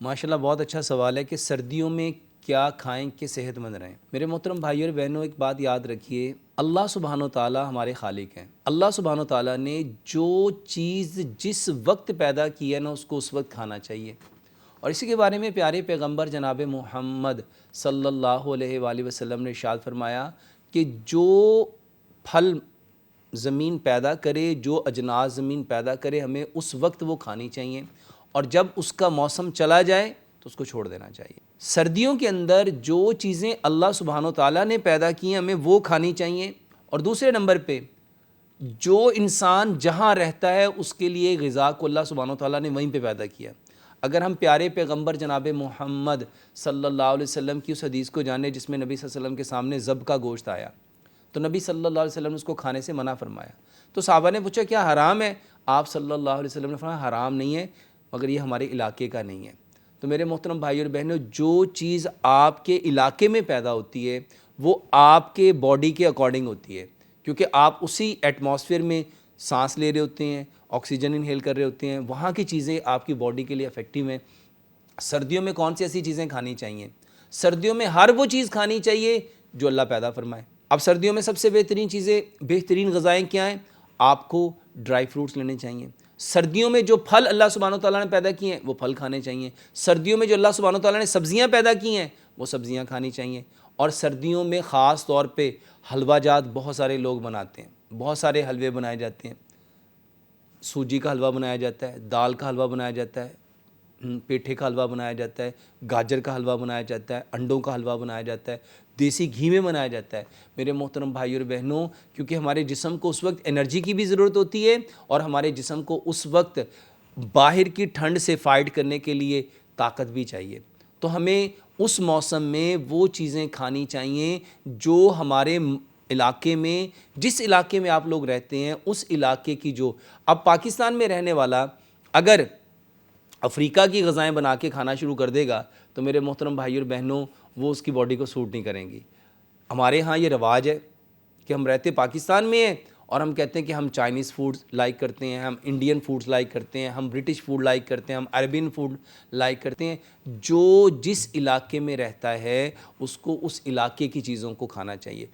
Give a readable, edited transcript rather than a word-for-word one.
ماشاءاللہ بہت اچھا سوال ہے کہ سردیوں میں کیا کھائیں کہ صحت مند رہیں۔ میرے محترم بھائیو اور بہنوں، ایک بات یاد رکھیے، اللہ سبحانہ و تعالی ہمارے خالق ہیں۔ اللہ سبحانہ و تعالی نے جو چیز جس وقت پیدا کی ہے نا، اس کو اس وقت کھانا چاہیے۔ اور اسی کے بارے میں پیارے پیغمبر جناب محمد صلی اللہ علیہ وآلہ وسلم نے ارشاد فرمایا کہ جو پھل زمین پیدا کرے، جو اجناس زمین پیدا کرے، ہمیں اس وقت وہ کھانی چاہیے، اور جب اس کا موسم چلا جائے تو اس کو چھوڑ دینا چاہیے۔ سردیوں کے اندر جو چیزیں اللہ سبحانہ و تعالیٰ نے پیدا کی ہیں ہمیں وہ کھانی چاہیے۔ اور دوسرے نمبر پہ جو انسان جہاں رہتا ہے اس کے لیے غذا کو اللہ سبحانہ و تعالیٰ نے وہیں پہ پیدا کیا۔ اگر ہم پیارے پیغمبر جناب محمد صلی اللہ علیہ وسلم کی اس حدیث کو جانیں جس میں نبی صلی اللہ علیہ وسلم کے سامنے ذب کا گوشت آیا، تو نبی صلی اللہ علیہ وسلم نے اس کو کھانے سے منع فرمایا۔ تو صحابہ نے پوچھا کیا حرام ہے؟ آپ صلی اللہ علیہ وسلم نے فرمایا حرام نہیں ہے، مگر یہ ہمارے علاقے کا نہیں ہے۔ تو میرے محترم بھائی اور بہنوں، جو چیز آپ کے علاقے میں پیدا ہوتی ہے وہ آپ کے باڈی کے اکارڈنگ ہوتی ہے، کیونکہ آپ اسی ایٹماسفیئر میں سانس لے رہے ہوتے ہیں، آکسیجن انہیل کر رہے ہوتے ہیں، وہاں کی چیزیں آپ کی باڈی کے لیے افیکٹیو ہیں۔ سردیوں میں کون سی ایسی چیزیں کھانی چاہیے؟ سردیوں میں ہر وہ چیز کھانی چاہیے جو اللہ پیدا فرمائے۔ اب سردیوں میں سب سے بہترین غذائیں کیا ہیں؟ آپ کو ڈرائی فروٹس لینے چاہیے۔ سردیوں میں جو پھل اللہ سبحانہ و تعالیٰ نے پیدا کیے ہیں وہ پھل کھانے چاہیے۔ سردیوں میں جو اللہ سبحانہ و تعالیٰ نے سبزیاں پیدا کی ہیں وہ سبزیاں کھانی چاہیے۔ اور سردیوں میں خاص طور پہ حلوہ جات بہت سارے لوگ بناتے ہیں، بہت سارے حلوے بنائے جاتے ہیں۔ سوجی کا حلوہ بنایا جاتا ہے، دال کا حلوہ بنایا جاتا ہے، پیٹھے کا حلوہ بنایا جاتا ہے، گاجر کا حلوہ بنایا جاتا ہے، انڈوں کا حلوہ بنایا جاتا ہے، دیسی گھی میں بنایا جاتا ہے۔ میرے محترم بھائی اور بہنوں، کیونکہ ہمارے جسم کو اس وقت انرجی کی بھی ضرورت ہوتی ہے، اور ہمارے جسم کو اس وقت باہر کی ٹھنڈ سے فائٹ کرنے کے لیے طاقت بھی چاہیے، تو ہمیں اس موسم میں وہ چیزیں کھانی چاہیے جو ہمارے علاقے میں، جس علاقے میں آپ لوگ رہتے ہیں اس علاقے کی اب پاکستان میں رہنے والا اگر افریقہ کی غذائیں بنا کے کھانا شروع کر دے گا تو میرے محترم بھائی اور بہنوں وہ اس کی باڈی کو سوٹ نہیں کریں گی۔ ہمارے ہاں یہ رواج ہے کہ ہم رہتے پاکستان میں ہیں اور ہم کہتے ہیں کہ ہم چائنیز فوڈ لائک کرتے ہیں، ہم انڈین فوڈز لائک کرتے ہیں، ہم برٹش فوڈ لائک کرتے ہیں، ہم عربین فوڈ لائک کرتے ہیں۔ جو جس علاقے میں رہتا ہے اس کو اس علاقے کی چیزوں کو کھانا چاہیے۔